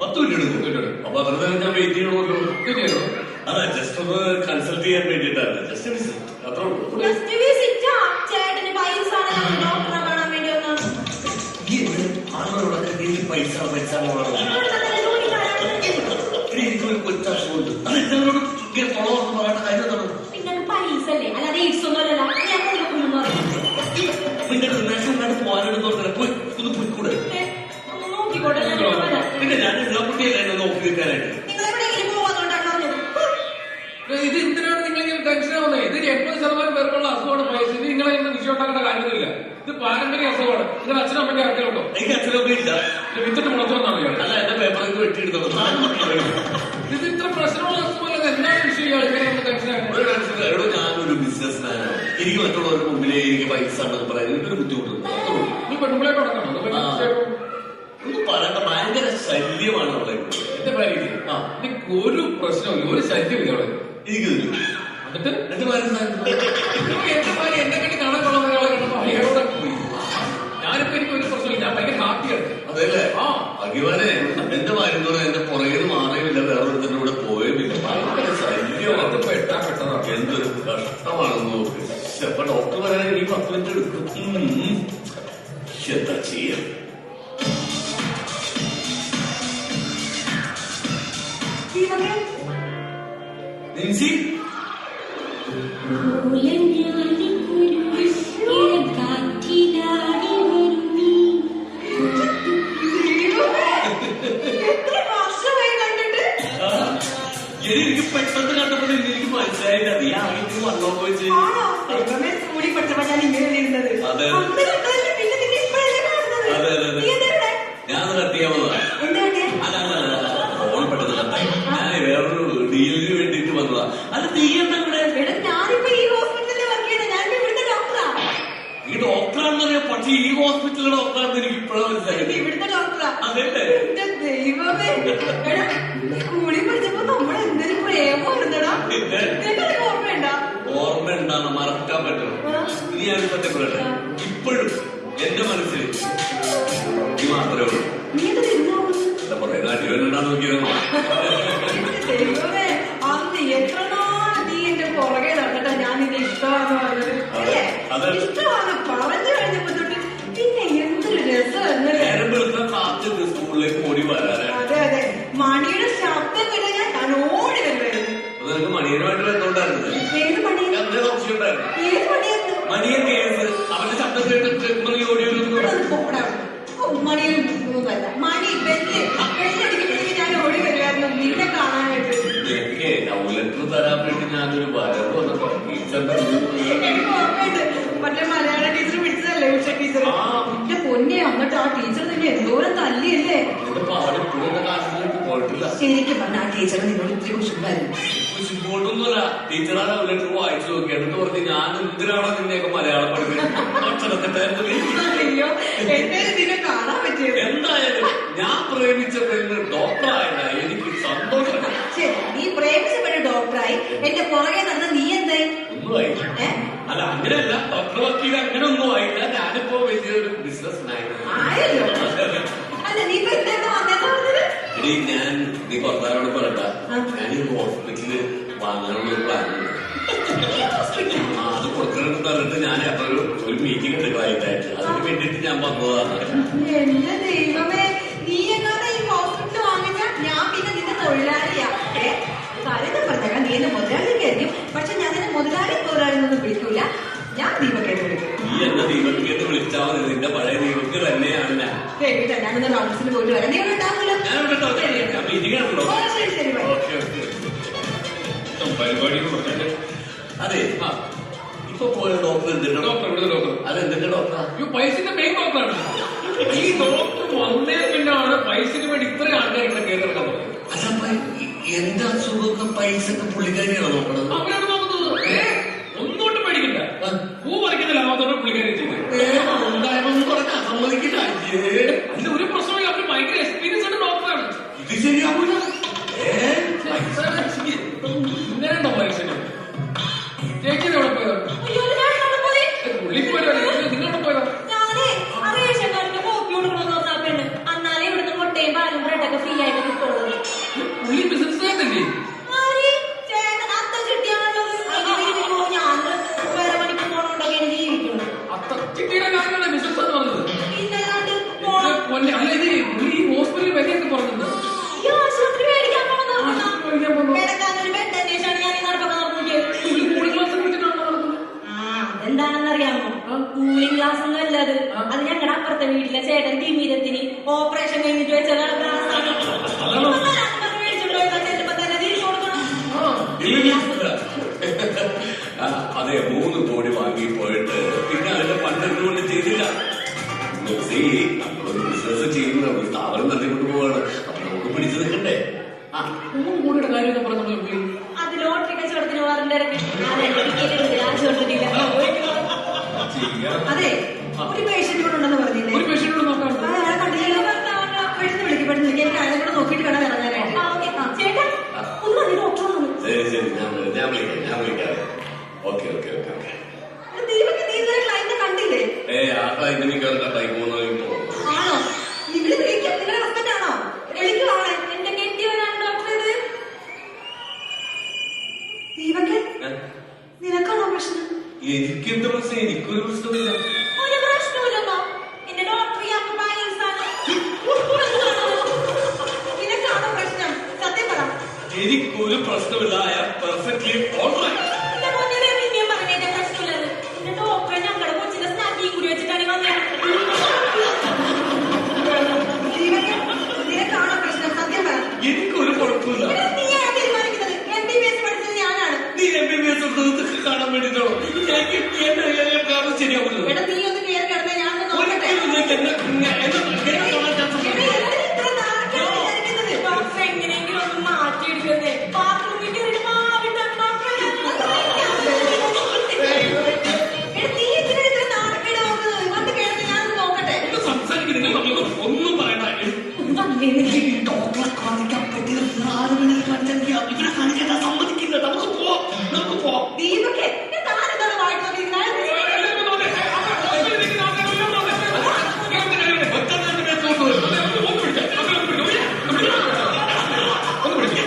10 minute എടുക്കും. അപ്പൊ അത്ര നേരം ഞാൻ വെയിറ്റ് ചെയ്യണമല്ലോ. അതെ, ജസ്റ്റ് ഒന്ന് കൺസൾട്ട് ചെയ്യാൻ വേണ്ടിയിട്ടാണ്. ജസ്റ്റ് വിസിറ്റ്, അത്രേ ഉള്ളൂ. ആളുകളോടൊക്കെ പൈസ എനിക്കൊരു കൊച്ചാശമുണ്ട്. അതെല്ലാവരോടും ഫോളോവർന്ന് പറയേണ്ട കാര്യം എന്താണ്? പിന്നെ നാഷണൽ പോകാനെടുത്ത് പോയി ഒന്ന് പോയിക്കൂടെ? പിന്നെ ഞാൻ എല്ലാ കുട്ടിയല്ലേ എന്നെ നോക്കി നിൽക്കാനായിട്ട്. ഇത് എന്തിനാണ് നിങ്ങളിങ്ങനെ ടെൻഷൻ ആവുന്നത്? ഇത് 80% പേർക്കുള്ള അസുഖമാണ് പൈസ. ഇത് നിങ്ങളെ ഇന്ന് വിഷയം ഉണ്ടാക്കേണ്ട കാര്യമൊന്നുമില്ല. ഇത് പാരമ്പര്യ അസുഖമാണ്. നിങ്ങൾ അച്ഛനും അമ്മയ്ക്ക് ആർക്കെയുണ്ടോ? എനിക്ക് അച്ഛനൊക്കെ ഇല്ല. വിത്തിട്ട് മുളച്ചോന്നാണ് ഞാൻ. അല്ല, എന്റെ പേപ്പറൊക്കെ വെട്ടിയെടുത്തത്. ഇത് ഇത്ര പ്രശ്നമുള്ള അസുഖമല്ല. എന്താണ് വിഷയം? ഇങ്ങനെ ടെൻഷൻ ആയിട്ട് ഞാനൊരു ബിസിനസ് മാനാണ്. എനിക്ക് മറ്റുള്ളവരുടെ മുമ്പിലേ എനിക്ക് പൈസ ഉണ്ടെന്ന് പറയാൻ എനിക്കൊരു ബുദ്ധിമുട്ടുണ്ട്. നീ പെണ്ണുമ്പിളായിട്ട് നടക്കണം. ഒന്നും പറയണ്ട, ഭയങ്കര ശല്യമാണ് അവിടെ. എന്റെ ഭാര്യ ഒരു പ്രശ്നമില്ല, ഒരു ശല്യമില്ല അവിടെ. എനിക്ക് എന്നിട്ട് എന്റെ ഭാര്യ എന്റെ ഭാര്യ എന്നെ കണ്ടി കാണാൻ കൊള്ളുന്ന ഒരാളെ കണ്ടപ്പോ അയ്യോടെ പോയി. ഞാനിപ്പോ എനിക്ക് ഒരു പ്രശ്നമില്ല, ഞാൻ ഭയങ്കര ഹാപ്പിയാണ്. അതെല്ലേ? അഖിവാനെ, എന്റെ ഭാര്യ എന്റെ പുറകിൽ മാറിയുമില്ല, വേറെ ഒരുത്തിന്റെ കൂടെ പോയുമില്ല. ഭയങ്കര ശല്യമാണ്. പെട്ടതാണ്. എന്തൊരു കഷ്ടമാണെന്ന് നോക്ക്. അപ്പൊ ഡോക്ടർ പറയാൻ എനിക്ക് 10 മിനിറ്റ് എടുക്കും. എന്താ ചെയ്യാം? നിൻസി, എനിക്ക് പെട്ടെന്ന് കണ്ടപ്പോൾ എനിക്ക് മനസ്സിലായില്ല. നീ ആയിട്ട് വന്നോ പോയി. അതെ അതെ അതെ, ഞാനത് കട്ട് ചെയ്യാൻ വന്നതാ. അല്ല, ഫോൺ പെട്ടെന്ന് കട്ടായി. ഞാൻ വേറൊരു ഡീലിന് വേണ്ടിട്ട് വന്നതാ. അല്ല, നീ എന്താ ഇവിടെ? ഈ ഡോക്ടറാണെന്ന് അറിയാം, പക്ഷെ ഈ ഹോസ്പിറ്റലിലെ ഡോക്ടറാണെന്ന് എനിക്ക് ഇപ്പോഴാണ് മനസ്സിലായത്. ഇവിടുത്തെ ഡോക്ടറാ? അതെല്ലേ? ദൈവമേ, സ്കൂളിൽ പഠിച്ചപ്പോ നമ്മളെ എന്തൊരു പ്രേമമായിരുന്നടാ. ഓർമ്മയുണ്ടാ? ഓർമ്മയുണ്ടാന്ന് മറക്കാൻ പറ്റും. ഇനി ഞാൻ പറ്റപ്പെടട്ടെ, ഇപ്പോഴും എന്റെ മനസ്സിൽ ഈ മാത്രമേ ഉള്ളൂ. എന്താ പറയാ, നാട്ടിലുണ്ടാന്ന് നോക്കിയതോ? ദൈവമേ, അന്ന് എത്ര നാൾ നീ എന്റെ പുറകെ നടന്നിട്ടാ ഞാൻ നിന്നെ ഇഷ്ടമാണെന്ന് പറഞ്ഞത്. ഇഷ്ടമാണ് പറഞ്ഞു കഴിഞ്ഞപ്പോ തൊട്ട് പിന്നെ എന്തൊരു രസമായിരുന്നു. കാത്തിട്ട് സ്കൂളിലേക്ക് ഓടി വരാനാണ്. അതെ അതെ, മണിയുടെ ശബ്ദം കേട്ടാ ഞാൻ ഓടി വരുമായിരുന്നു. നിനക്ക് മണിയനുമായിട്ടുള്ള എന്തുകൊണ്ടായിരുന്നു? ഏത് മണി? സംശയം ഉണ്ടായിരുന്നു. ഏത് മണിയായിരുന്നു? മണിയൻ കേസ്. അവന്റെ ശബ്ദം കേട്ടിട്ട് ഓടി വരുന്നു. മണിയിൽ മണി ബെല്ലടിക്കുമ്പോഴേക്ക് ഞാൻ ഓടി വരുമായിരുന്നു നിന്നെ കാണാനായിട്ട്. ലവ് ലെറ്റർ തരാൻ വേണ്ടി ഞാനൊരു വരവ് വന്നപ്പോ ടീച്ചറിന്റെ എനിക്ക് ഓർമ്മയുണ്ട്, മറ്റേ മലയാള ടീച്ചർ പിടിച്ചതല്ലേ, ഉഷ ടീച്ചർ. എന്റെ പൊന്നെ, എന്നിട്ട് ആ ടീച്ചർ തന്നെ എന്തോരം തല്ലിയല്ലേ. ശരിക്കും പറഞ്ഞ ആ ടീച്ചർ നിന്നോട് ഇത്തിരി കുശുമ്പായിരുന്നു. കുശുമ്പോട്ടൊന്നുമല്ല, ടീച്ചർ ആ ലവ് ലെറ്റർ വായിച്ചു നോക്കി. എന്നിട്ട് പറഞ്ഞ് ഞാൻ എന്തിനാണോ നിന്നെയൊക്കെ മലയാളം പഠിപ്പിച്ചെടുത്തിട്ടായിരുന്നു. അയ്യോ, എന്നെ നിന്നെ കാണാൻ പറ്റിയത്. എന്തായാലും ഞാൻ പ്രേമിച്ച പെണ്ണ് ഡോക്ടറായതാ എനിക്ക് സന്തോഷം. ശരി, നീ പ്രേമിച്ചപ്പെട്ട് ഡോക്ടറായി, എന്റെ പുറകെ നടന്ന നീ എന്തായി? ഒന്നും ആയില്ല. അല്ല, അങ്ങനെയല്ല, ഡോക്ടർ വക്കീൽ അങ്ങനെ ഒന്നും ആയില്ല. ഞാനിപ്പോ വലിയൊരു ബിസിനസ് ആയല്ലോ. അല്ല, നീ ഇപ്പൊ എന്താ വന്നേന്ന് പറഞ്ഞത്? എടീ, നീ കുറച്ചാളോട് പറയണ്ട, ഞാൻ ഈ ഹോസ്പിറ്റലില് വാങ്ങാനുള്ള ഒരു പ്ലാനുണ്ട്. അത് കൊടുക്കണമെന്ന് പറഞ്ഞിട്ട് ഞാൻ അപ്പൊ ഒരു മീറ്റിംഗ് ഉണ്ട് ക്ലയന്റായിട്ട്. അതിന് വേണ്ടിട്ട് ഞാൻ വന്നതാണ്. എന്റെ ദൈവമേ, നീ എങ്ങാണ്ട് ഈ ഹോസ്പിറ്റൽ വാങ്ങിച്ച ഞാൻ പിന്നെ നിന്റെ തൊഴിലാളിയാ. കാര്യം പറഞ്ഞേക്കാം, നീ എന്നെ മുതലാളിക്കായിരിക്കും, പക്ഷെ ഞാൻ നിന്നെ മുതലാളിന്നൊന്നും വിളിക്കൂല. ഞാൻ ദീപക്കേട്ട് വിളിക്കും. നീ എന്നെ ദീപക്കേട്ട് വിളിച്ചാൽ മതി. നിന്റെ പഴയ ദീപക്ക് തന്നെയാണ് ഞാൻ. കേട്ടില്ല, ഞാനൊന്ന് റൗണ്ട്സിന് പോയിട്ട് വരാം. നീ ഉണ്ടാവില്ല. മീറ്റിംഗ് ആണല്ലോ. ശരി ശരി. പരിപാടി അതെ, ഇപ്പൊ പോയ ഡോക്ടർ എന്തിന്റെ ഡോക്ടർ? ഇവിടുത്തെ ഡോക്ടർ. അത് എന്തിന്റെ ഡോക്ടറാ? പൈസന്റെ മെയിൻ ഡോക്ടറാണ്. ഈ ഡോക്ടർ വന്നേ പിന്നാണ് പൈസക്ക് വേണ്ടി ഇത്രയും ആൾക്കാർ ഇവിടെ കേൾക്കാൻ തുടങ്ങി. അല്ല, എന്റെ അസുഖമൊക്കെ പൈസക്ക് പുള്ളിക്കാരിയാണ് നോക്കണത്. അവരാണ് നോക്കുന്നത്. ഒന്നുകൊണ്ടും പേടിക്കണ്ട. പൂ പറിക്കുന്നില്ല, മാത്രമേ പുള്ളിക്കാരി ഉണ്ടായെന്ന് പറഞ്ഞാൽ സമ്മതിക്കില്ല. അതിന് ഒരു പ്രശ്നമില്ല. അവര് ഭയങ്കര എക്സ്പീരിയൻസ് ആണ് ഡോക്ടറാണ്. ഇത് ശരിയാവൂല. ഇങ്ങനെയുണ്ടോ മനുഷ്യന്? ചേച്ചി എവിടെ പോയതാ? അയ്യോ, ഞാൻ അവിടെ പോയി. പുള്ളിപ്പോയതാ, നിങ്ങളോട് പോയതാ? ഞാനേ ആ റേഷൻ കാർഡിന്റെ കോപ്പി കൊടുക്കണമെന്ന് പറഞ്ഞാൽ പെണ്ണ് അന്നാലേ ഇവിടുന്ന് മുട്ടയും പാലും ബ്രെഡൊക്കെ ഫ്രീ ആയിട്ട് കിട്ടുള്ളൂ. പുള്ളി ബിസിനസ്സുകാരനല്ലേ? ആര്? ചേട്ടൻ അത്ത ചിട്ടിയാണുള്ളത്. ഞാൻ വേറെ പണിക്ക് പോണോണ്ടൊക്കെയാണ് ജീവിക്കുന്നത്. അത്ത ചിട്ടിയുടെ കാര്യമാണ് ബിസിനസ് എന്ന് പറഞ്ഞത്. പിന്നല്ലാണ്ട് പോണം. കൊല്ലം അല്ല, ഇത് ഈ ഹോസ്പിറ്റലിൽ വിലയൊക്കെ പറഞ്ഞത്. ഈ ആശുപത്രി മേടിക്കാൻ പോണെന്ന് ആശുപത്രി മേടിക്കാൻ പോകുന്നു. കിടക്കാനൊരു ബെഡ് അന്വേഷിച്ചാണ് ഞാൻ ഈ നടപ്പൊക്കെ നടന്നിട്ട്. കൂളിംഗ് ഗ്ലാസ് പിടിച്ചിട്ടാണോ നടക്കുന്നത്? അതെന്താണെന്നറിയാമോ? കൂളിംഗ് ഗ്ലാസ് ഒന്നും അല്ല അത്. അത് ഞങ്ങളുടെ അപ്പുറത്തെ വീട്ടിലെ ചേട്ടൻ തിമിരത്തിന് ഓപ്പറേഷൻ കഴിഞ്ഞിട്ട് വെച്ച ഗ്ലാസ് ആണ്. മേടിച്ചോണ്ട് പോയതാ. ചെല്ലുമ്പോ തന്നെ തിരിച്ചു കൊടുക്കണം. അതെ, 3 കോടി വാങ്ങി പോയിട്ട് പിന്നെ അതിന്റെ പണ്ടെടുത്ത് കൊണ്ട് ചെയ്തില്ല. നമ്മളൊരു ബിസിനസ് ചെയ്യുന്ന ഒരു സ്ഥാപനം തട്ടിക്കൊണ്ട് പോവാണ്. അപ്പൊ നമുക്ക് പിടിച്ചു നിൽക്കണ്ടേ? 3 കോടിയുടെ കാര്യമൊക്കെ പറഞ്ഞു. അത് ലോട്ടറി കച്ചവടത്തിന് പോകാറുണ്ട് ഇടയ്ക്ക്. അതെ, ഒരു പേഷ്യന്റ് കൂടെ ഉണ്ടെന്ന് പറഞ്ഞില്ലേ? ഒരു പേഷ്യന്റ് നോക്കാം. കണ്ടില്ലല്ലോ. പെട്ടെന്ന് വിളിക്കും, പെട്ടെന്ന് വിളിക്കും. എനിക്ക് അയാളെ കൂടെ നോക്കിയിട്ട് വേണം ഇറങ്ങാനായിട്ട്. ചേട്ടാ ഒന്ന് മതി, ഡോക്ടർ വന്നു. ശരി, ഞാൻ വിളിക്കാം. ഓക്കെ. ദീപക്ക് നീ ഇന്നലെ ക്ലൈന്റിനെ കണ്ടില്ലേ? ആ ക്ലൈന്റിന് കയറുന്ന ടൈം പോകുന്നോ? ആണോ? നിങ്ങൾ വിളിക്കും. നിങ്ങളുടെ ഹസ്ബൻഡ് ആണോ? വിളിക്കുവാണ്. എന്റെ കെട്ടിയവനാണ് ഡോക്ടർ. ഇത് ദീപക്ക്, നിനക്കാണോ പ്രശ്നം? എനിക്കെന്ത് പ്രശ്നം? എനിക്കൊരു പ്രശ്നമില്ല. ഒരു പ്രശ്നമില്ലെന്നോ? എന്റെ ഡോക്ടർ ഈ അമ്മ ബാലൻസാണ്. നിനക്കാണോ പ്രശ്നം? സത്യം പറ. എനിക്കൊരു പ്രശ്നമില്ല. I am perfectly alright. എന്റെ മുന്നിലെ പിന്നെയും പറഞ്ഞേന്റെ പ്രശ്നമില്ലെന്ന്. എന്റെ ഡോക്ടറെ ഞങ്ങളുടെ കൊച്ചിന്റെ സ്നാക്കിയും കൂടി വെച്ചിട്ടാണ് വന്നത്. നിനക്കാണോ പ്രശ്നം? സത്യം പറ. എനിക്കൊരു കുഴപ്പമില്ല. നീയാണ് തീരുമാനിക്കുന്നത്. MBBS പഠിച്ചത് ഞാനാണ്. നീ MBBS കാണാൻ വേണ്ടിട്ടാണോ? ശരിയാവില്ല. എടാ, നീ ഒന്ന് കയറി കിടന്ന ഞാൻ ഒന്ന് നോക്കട്ടെ. ഡോക്ടർ എങ്ങനെയെങ്കിലും ഒന്ന് മാറ്റിയെടുക്കുന്നേ. ബാത്റൂമിൽ കയറി മാവിട്ടാണ് ഡോക്ടറെ. നീ എന്തിനാ ഇത്ര നാണക്കേട് നോക്കുന്നത്? വന്ന് കിടന്ന് ഞാനൊന്ന് നോക്കട്ടെ. സംസാരിക്കുന്നത് ഒന്നും പറയണ്ട. ഡോക്ടറെ കാണിക്കാൻ പറ്റിയ സാധനങ്ങൾ കണ്ടെങ്കിൽ ഇവരെ കാണിക്കാൻ സമ്മതിക്കില്ല. നമുക്ക് പോവാം. ദീപക്കെ താനെന്താണ് വായിച്ചു നോക്കിയിരിക്കുന്നത്? ഒന്ന് പിടിച്ചേ.